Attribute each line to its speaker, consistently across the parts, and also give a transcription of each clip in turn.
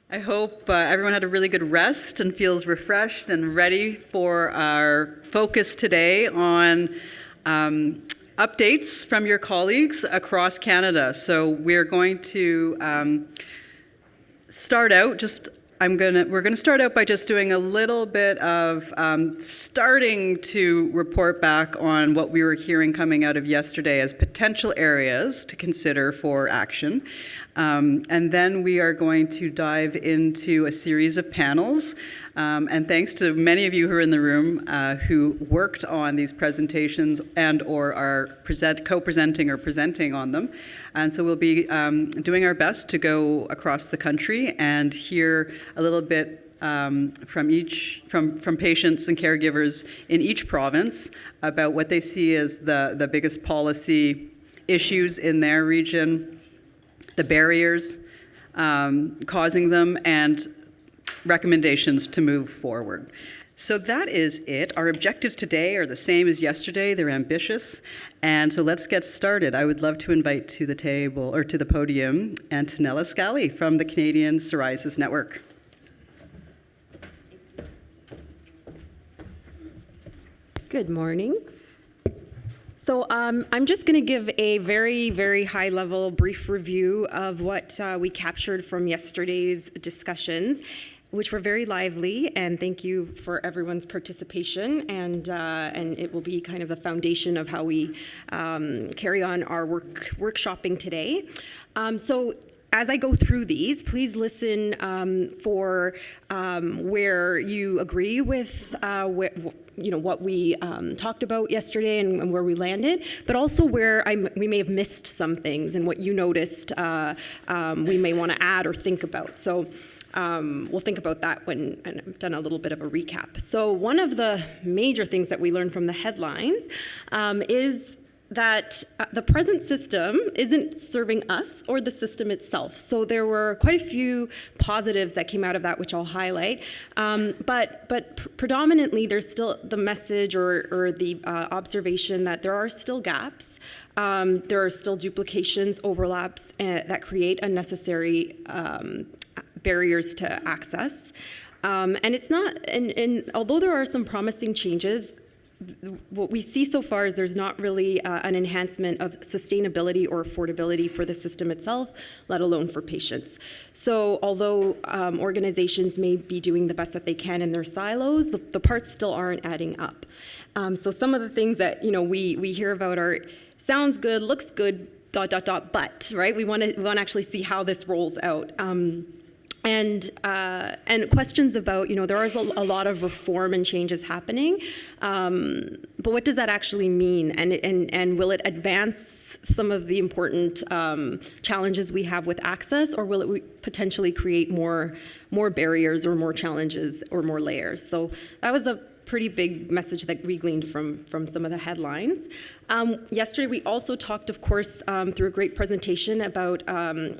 Speaker 1: I hope everyone had a really good rest and feels refreshed and ready for our focus today on updates from your colleagues across Canada. So we're going to start out we're going to start out by just doing a little bit of starting to report back on what we were hearing coming out of yesterday as potential areas to consider for action. And then we are going to dive into a series of panels. And thanks to many of you who are in the room who worked on these presentations and or are co-presenting or presenting on them. And so we'll be doing our best to go across the country and hear a little bit from patients and caregivers in each province about what they see as the biggest policy issues in their region, the barriers causing them, and recommendations to move forward. So that is it. Our objectives today are the same as yesterday. They're ambitious. And so let's get started. I would love to invite to the table, or to the podium, Antonella Scali from the Canadian Psoriasis Network.
Speaker 2: Good morning. So I'm just going to give a very, very high-level brief review of what we captured from yesterday's discussions, which were very lively, and thank you for everyone's participation, and it will be kind of the foundation of how we carry on our workshopping today. So as I go through these, please listen for where you agree with what we talked about yesterday and where we landed, but also where we may have missed some things and what you noticed we may want to add or think about. So we'll think about that when I've done a little bit of a recap. So one of the major things that we learned from the headlines is that the present system isn't serving us or the system itself. So there were quite a few positives that came out of that, which I'll highlight. But predominantly, there's still the message or the observation that there are still gaps. There are still duplications, overlaps that create unnecessary barriers to access. And it's not, and although there are some promising changes, what we see so far is there's not really an enhancement of sustainability or affordability for the system itself, let alone for patients. So although organizations may be doing the best that they can in their silos, the parts still aren't adding up. So some of the things that we hear about are sounds good, looks good, ... but right? We want to actually see how this rolls out. And questions about, there is a lot of reform and changes happening, but what does that actually mean? And will it advance some of the important challenges we have with access, or will it potentially create more barriers or more challenges or more layers? So that was a pretty big message that we gleaned from some of the headlines. Yesterday, we also talked, of course, through a great presentation about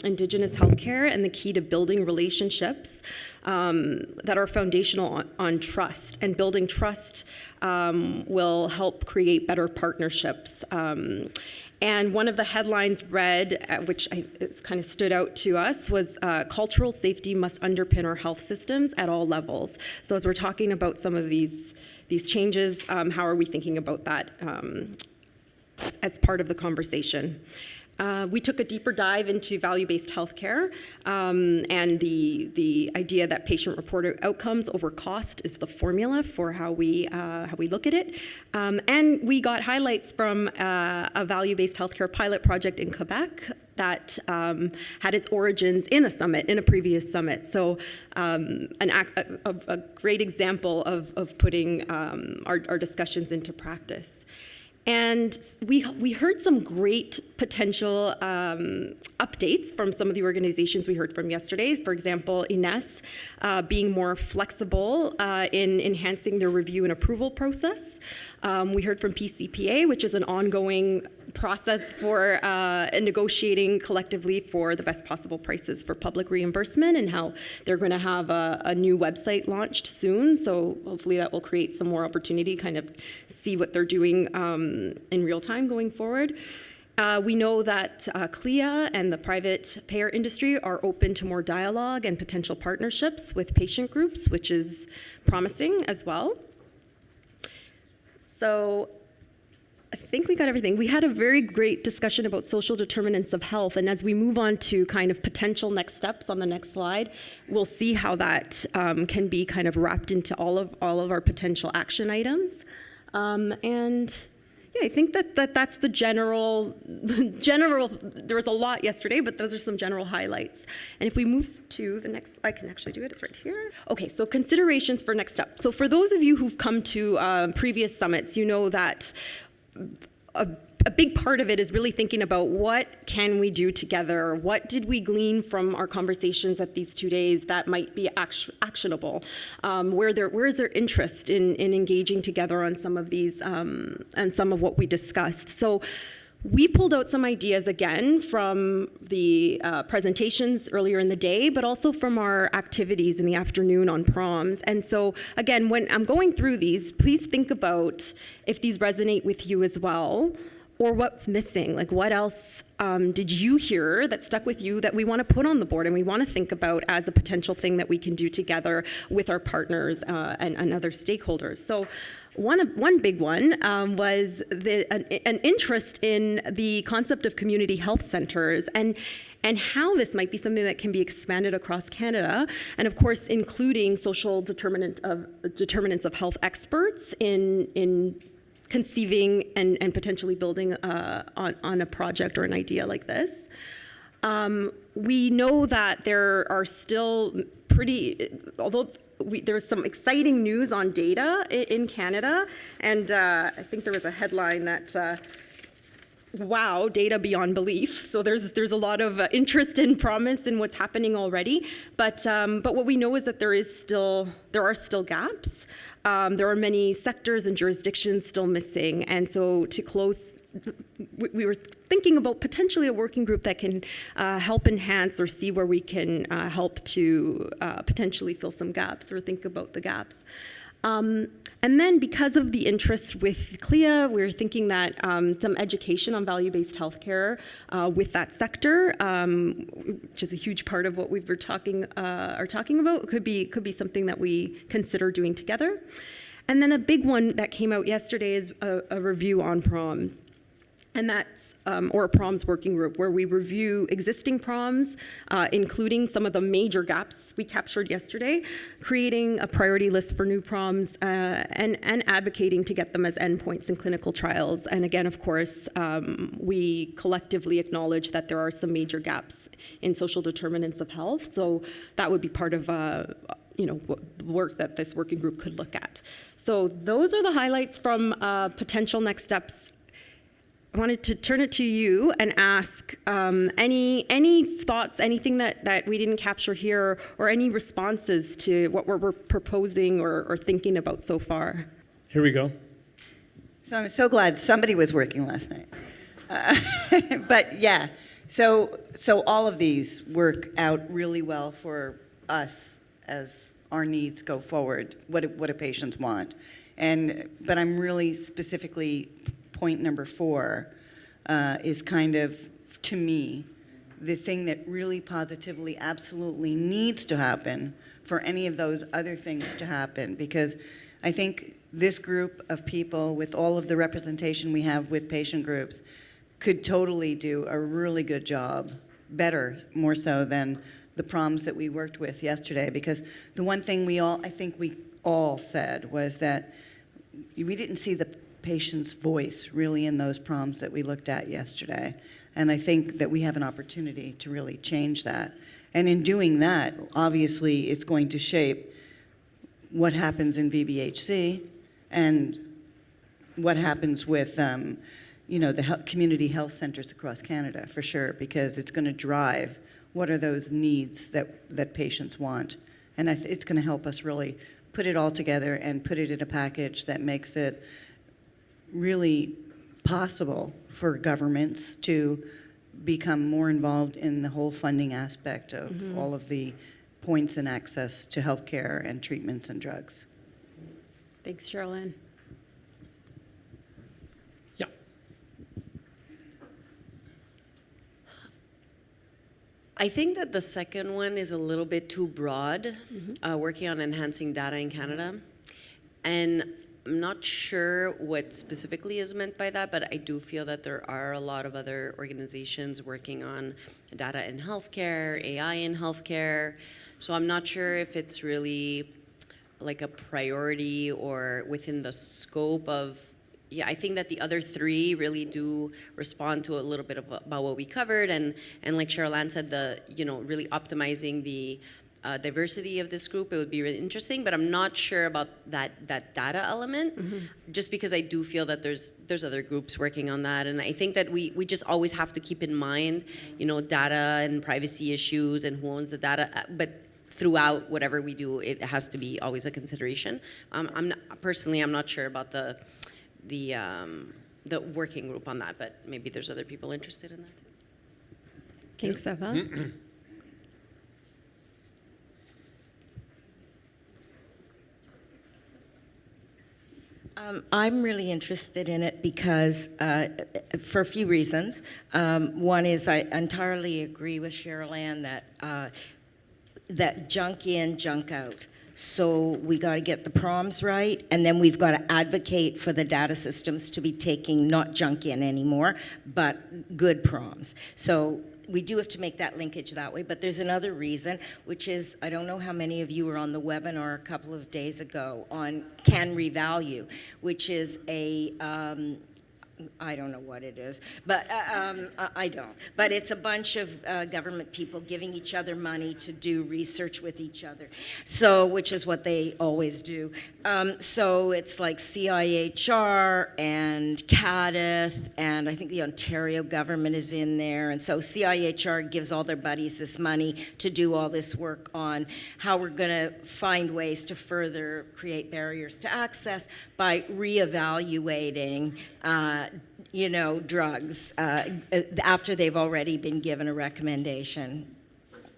Speaker 2: Indigenous healthcare and the key to building relationships that are foundational on trust. And building trust will help create better partnerships. And one of the headlines read, which it kind of stood out to us, was cultural safety must underpin our health systems at all levels. So as we're talking about some of these changes, how are we thinking about that as part of the conversation? We took a deeper dive into value-based healthcare and the idea that patient-reported outcomes over cost is the formula for how we look at it. And we got highlights from a value-based healthcare pilot project in Quebec that had its origins in a previous summit. So a great example of putting our discussions into practice. And we heard some great potential updates from some of the organizations we heard from yesterday. For example, INES being more flexible in enhancing their review and approval process. We heard from PCPA, which is an ongoing process for negotiating collectively for the best possible prices for public reimbursement, and how they're going to have a new website launched soon. So hopefully that will create some more opportunity, kind of see what they're doing in real time going forward. We know that CLIA and the private payer industry are open to more dialogue and potential partnerships with patient groups, which is promising as well. So I think we got everything. We had a very great discussion about social determinants of health, and as we move on to kind of potential next steps on the next slide, we'll see how that can be kind of wrapped into all of our potential action items. And yeah, I think that's the general, there was a lot yesterday, but those are some general highlights. And if we move to the next, I can actually do it, it's right here. Okay, so considerations for next step. So for those of you who've come to previous summits, you know that a big part of it is really thinking about what can we do together? What did we glean from our conversations at these 2 days that might be actionable? Where is there interest in engaging together on some of these and some of what we discussed? So we pulled out some ideas again from the presentations earlier in the day, but also from our activities in the afternoon on proms. And so again, when I'm going through these, please think about if these resonate with you as well, or what's missing. Like, what else did you hear that stuck with you that we want to put on the board and we want to think about as a potential thing that we can do together with our partners and other stakeholders? So one big one was an interest in the concept of community health centers and how this might be something that can be expanded across Canada, and of course including social determinants of health experts in conceiving and potentially building on a project or an idea like this. We know that there are still although there's some exciting news on data in Canada, and I think there was a headline that, wow, data beyond belief. So there's a lot of interest and promise in what's happening already, but what we know is that there are still gaps. There are many sectors and jurisdictions still missing, and so to close, we were thinking about potentially a working group that can help enhance or see where we can help to potentially fill some gaps or think about the gaps. And then because of the interest with CLIA, we're thinking that some education on value-based healthcare with that sector, which is a huge part of what we were talking about, could be something that we consider doing together. And then a big one that came out yesterday is a review on proms. And that's, or a proms working group, where we review existing proms, including some of the major gaps we captured yesterday, creating a priority list for new proms, and advocating to get them as endpoints in clinical trials. And again, of course, we collectively acknowledge that there are some major gaps in social determinants of health, so that would be part of work that this working group could look at. So those are the highlights from potential next steps. I wanted to turn it to you and ask any thoughts, anything that we didn't capture here, or any responses to what we're proposing or thinking about so far.
Speaker 3: Here we go.
Speaker 4: So I'm so glad somebody was working last night. But yeah, so all of these work out really well for us as our needs go forward, what do patients want. But I'm really specifically, point number 4 is kind of, to me, the thing that really positively, absolutely needs to happen for any of those other things to happen. Because I think this group of people, with all of the representation we have with patient groups, could totally do a really good job, better, more so than the proms that we worked with yesterday. Because the one thing I think we all said was that we didn't see the patient's voice really in those proms that we looked at yesterday. And I think that we have an opportunity to really change that. And in doing that, obviously, it's going to shape what happens in VBHC and what happens with the community health centers across Canada, for sure, because it's going to drive what are those needs that patients want. And it's going to help us really put it all together and put it in a package that makes it really possible for governments to become more involved in the whole funding aspect of all of the points and access to healthcare and treatments and drugs.
Speaker 2: Thanks, Sherilyn.
Speaker 3: Yeah. I think that the second one is a little bit too broad, working on enhancing data in Canada. And I'm not sure what specifically is meant by that, but I do feel that there are a lot of other organizations working on data in healthcare, AI in healthcare. So I'm not sure if it's really like a priority or within the scope of, yeah, I think that the other three really do respond to a little bit about what we covered, and like Cheryl Ann said, really optimizing the diversity of this group, it would be really interesting, but I'm not sure about that data element, just because I do feel that there's other groups working on that, and I think that we just always have to keep in mind, data and privacy issues and who owns the data, but throughout whatever we do, it has to be always a consideration. I'm not sure about the working group on that, but maybe there's other people interested in that too.
Speaker 2: Thanks, Eva.
Speaker 5: I'm really interested in it because, for a few reasons. One is I entirely agree with Cheryl Ann that junk in, junk out. So we got to get the proms right, and then we've got to advocate for the data systems to be taking not junk in anymore, but good proms. So we do have to make that linkage that way, but there's another reason, which is, I don't know how many of you were on the webinar a couple of days ago on ReValue, which is I don't know what it is, but I don't. But it's a bunch of government people giving each other money to do research with each other, so which is what they always do. So it's like CIHR and CADIF, and I think the Ontario government is in there. And so CIHR gives all their buddies this money to do all this work on how we're going to find ways to further create barriers to access by reevaluating drugs after they've already been given a recommendation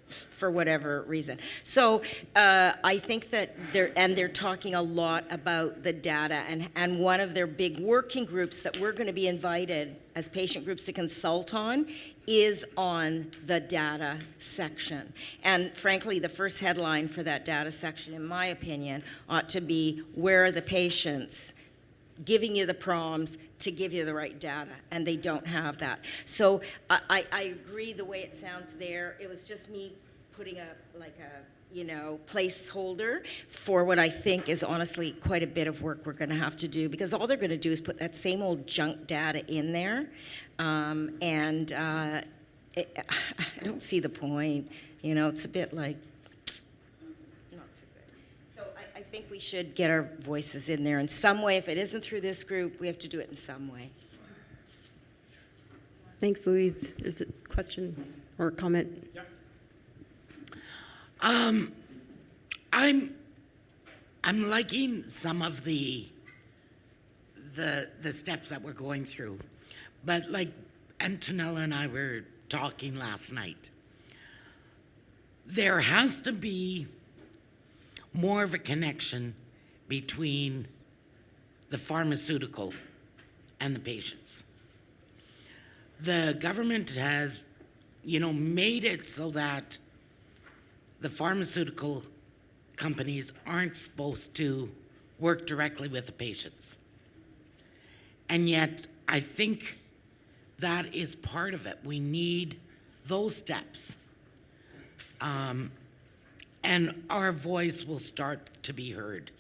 Speaker 5: for whatever reason. So I think that they're talking a lot about the data, and one of their big working groups that we're going to be invited as patient groups to consult on is on the data section. And frankly, the first headline for that data section, in my opinion, ought to be, where are the patients giving you the prompts to give you the right data, and they don't have that. So I agree the way it sounds there. It was just me putting a placeholder for what I think is honestly quite a bit of work we're going to have to do, because all they're going to do is put that same old junk data in there, and I don't see the point. It's a bit like not so good. So I think we should get our voices in there in some way. If it isn't through this group, we have to do it in some way.
Speaker 2: Thanks, Louise. There's a question or a comment.
Speaker 6: Yep. I'm liking some of the steps that we're going through, but like Antonella and I were talking last night, there has to be more of a connection between the pharmaceutical and the patients. The government has, made it so that the pharmaceutical companies aren't supposed to work directly with the patients. And yet, I think that is part of it. We need those steps. And our voice will start to be heard.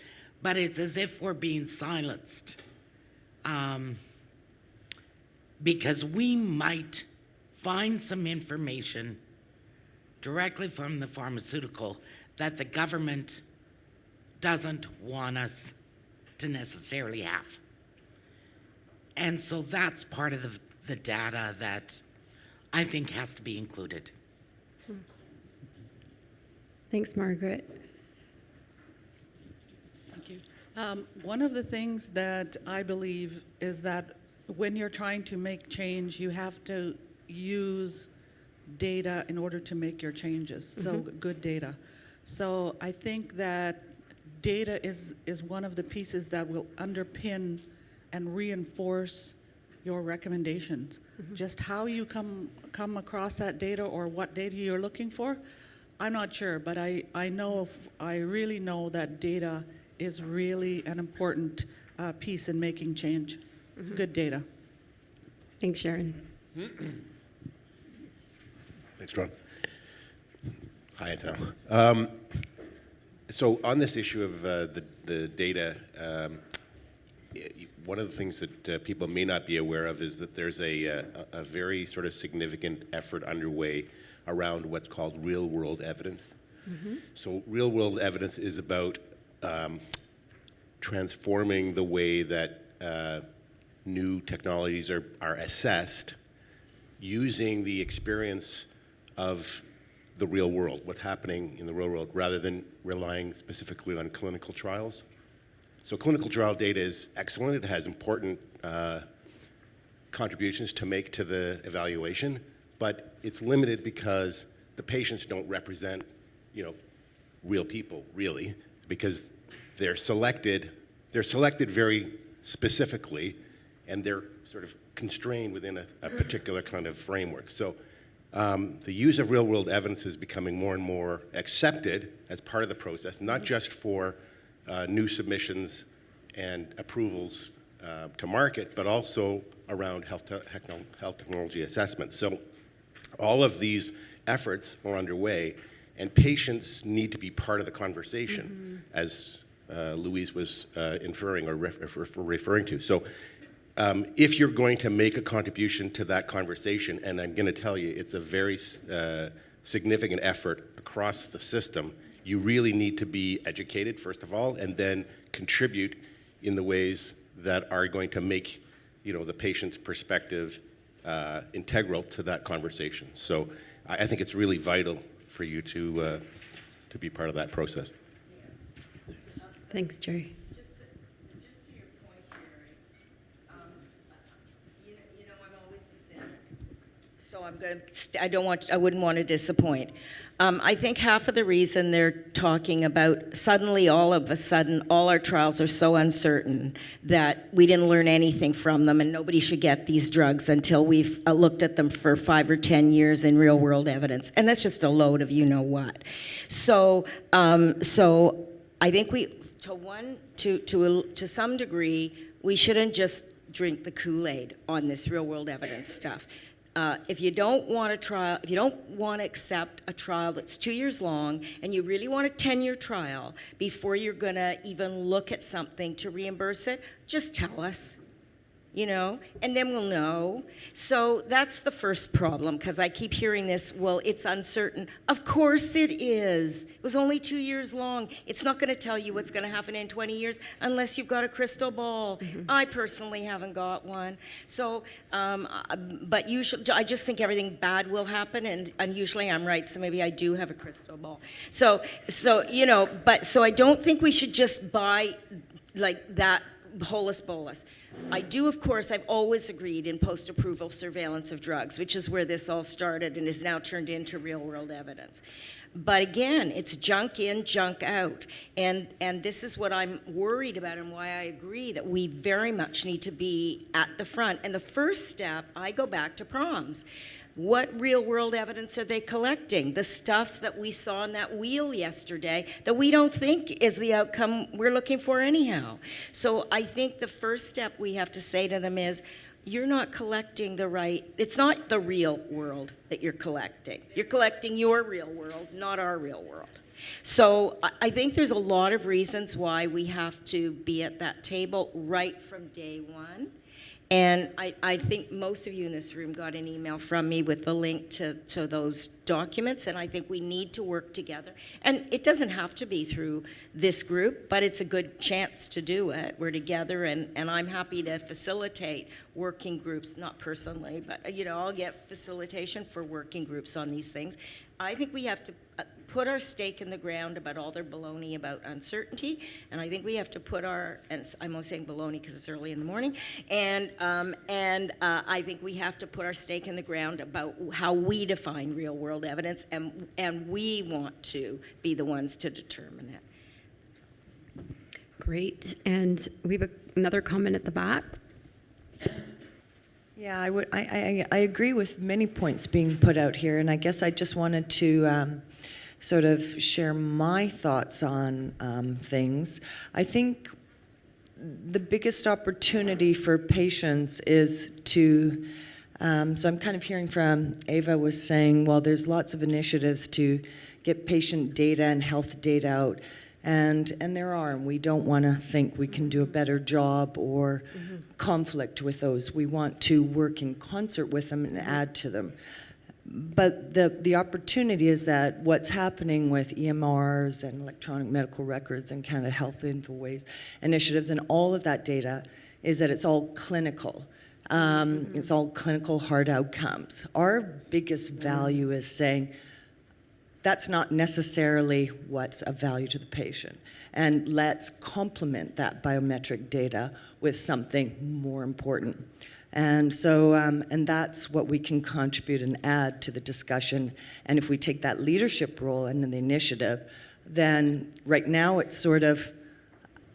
Speaker 6: But it's as if we're being silenced. Because we might find some information directly from the pharmaceutical that the government doesn't want us to necessarily have. And so that's part of the data that I think has to be included.
Speaker 2: Thanks, Margaret.
Speaker 7: Thank you. One of the things that I believe is that when you're trying to make change, you have to use data in order to make your changes, so good data. So I think that data is one of the pieces that will underpin and reinforce your recommendations. Just how you come across that data or what data you're looking for, I'm not sure, but I really know that data is really an important piece in making change. Good data.
Speaker 2: Thanks, Sharon.
Speaker 8: Thanks, Ron. Hi, Antonio. So on this issue of the data, one of the things that people may not be aware of is that there's a very sort of significant effort underway around what's called real-world evidence. So real-world evidence is about transforming the way that new technologies are assessed using the experience of the real world, what's happening in the real world, rather than relying specifically on clinical trials. So clinical trial data is excellent. It has important contributions to make to the evaluation, but it's limited because the patients don't represent, real people, really, because they're selected very specifically, and they're sort of constrained within a particular kind of framework. So the use of real-world evidence is becoming more and more accepted as part of the process, not just for new submissions and approvals to market, but also around health technology assessment. So all of these efforts are underway, and patients need to be part of the conversation, as Louise was inferring or referring to. So if you're going to make a contribution to that conversation, and I'm going to tell you it's a very significant effort across the system, you really need to be educated, first of all, and then contribute in the ways that are going to make the patient's perspective integral to that conversation. So I think it's really vital for you to be part of that process.
Speaker 2: Thanks, Jerry.
Speaker 5: Just to your point, Jerry, I'm always the cynic. So I wouldn't want to disappoint. I think half of the reason they're talking about suddenly, all of a sudden, all our trials are so uncertain that we didn't learn anything from them, and nobody should get these drugs until we've looked at them for 5 or 10 years in real-world evidence, and that's just a load of you-know-what. So I think to some degree, we shouldn't just drink the Kool-Aid on this real-world evidence stuff. If you don't want to accept a trial that's 2 years long, and you really want a 10-year trial before you're going to even look at something to reimburse it, just tell us, and then we'll know. So that's the first problem, because I keep hearing this, well, it's uncertain. Of course it is. It was only 2 years long. It's not going to tell you what's going to happen in 20 years unless you've got a crystal ball. I personally haven't got one. So, but I just think everything bad will happen, and usually I'm right, so maybe I do have a crystal ball. So I don't think we should just buy like that holus bolus. I do, of course, I've always agreed in post-approval surveillance of drugs, which is where this all started and is now turned into real-world evidence. But again, it's junk in, junk out. And this is what I'm worried about and why I agree that we very much need to be at the front. And the first step, I go back to PROMS. What real-world evidence are they collecting? The stuff that we saw on that wheel yesterday that we don't think is the outcome we're looking for anyhow. So I think the first step we have to say to them is, you're not collecting it's not the real world that you're collecting. You're collecting your real world, not our real world. So I think there's a lot of reasons why we have to be at that table right from day one. And I think most of you in this room got an email from me with the link to those documents, and I think we need to work together. And it doesn't have to be through this group, but it's a good chance to do it. We're together, and I'm happy to facilitate working groups, not personally, but I'll get facilitation for working groups on these things. I think we have to put our stake in the ground about all their baloney about uncertainty, and I think we have to put and I'm only saying baloney because it's early in the morning, and I think we have to put our stake in the ground about how we define real-world evidence, and we want to be the ones to determine it.
Speaker 2: Great. And we have another comment at the back.
Speaker 9: Yeah, I agree with many points being put out here, and I guess I just wanted to sort of share my thoughts on things. I think the biggest opportunity for patients is to, so I'm kind of hearing from Ava was saying, well, there's lots of initiatives to get patient data and health data out. And there are, and we don't want to think we can do a better job or conflict with those. We want to work in concert with them and add to them. But the opportunity is that what's happening with EMRs and electronic medical records and Canada Health Infoways initiatives and all of that data is that it's all clinical. It's all clinical hard outcomes. Our biggest value is saying, that's not necessarily what's of value to the patient. And let's complement that biometric data with something more important. And so, and that's what we can contribute and add to the discussion. And if we take that leadership role and the initiative, then right now it's sort of,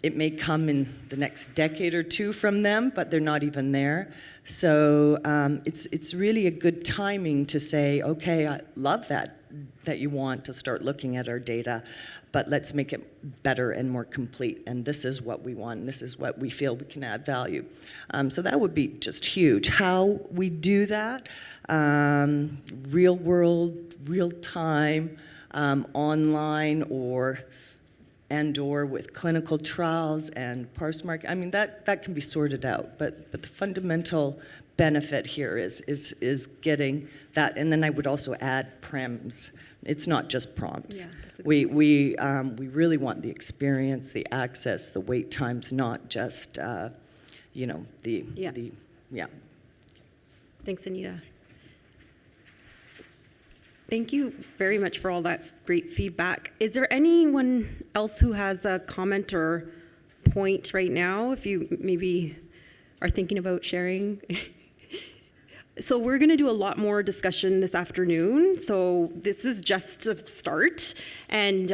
Speaker 9: it may come in the next decade or two from them, but they're not even there. So it's really a good timing to say, okay, I love that you want to start looking at our data, but let's make it better and more complete. And this is what we want, and this is what we feel we can add value. So that would be just huge. How we do that, real world, real time, online, or with clinical trials and parse market. I mean, that can be sorted out, but the fundamental benefit here is getting that. And then I would also add PREMs. It's not just prompts.
Speaker 2: Yeah,
Speaker 9: We really want the experience, the access, the wait times, not just the.
Speaker 2: Thanks, Anita. Thank you very much for all that great feedback. Is there anyone else who has a comment or point right now, if you maybe are thinking about sharing? So we're going to do a lot more discussion this afternoon. So this is just a start, and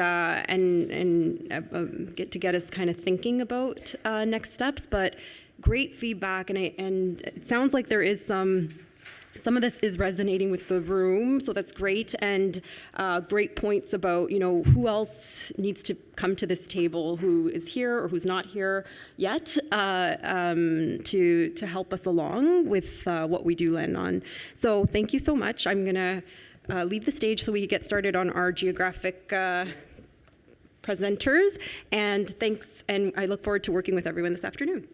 Speaker 2: get us kind of thinking about next steps. But great feedback, and it sounds like there is some of this is resonating with the room, so that's great, and great points about, who else needs to come to this table, who is here or who's not here yet, to help us along with what we do land on. So thank you so much. I'm going to leave the stage so we can get started on our geographic presenters, and thanks, and I look forward to working with everyone this afternoon.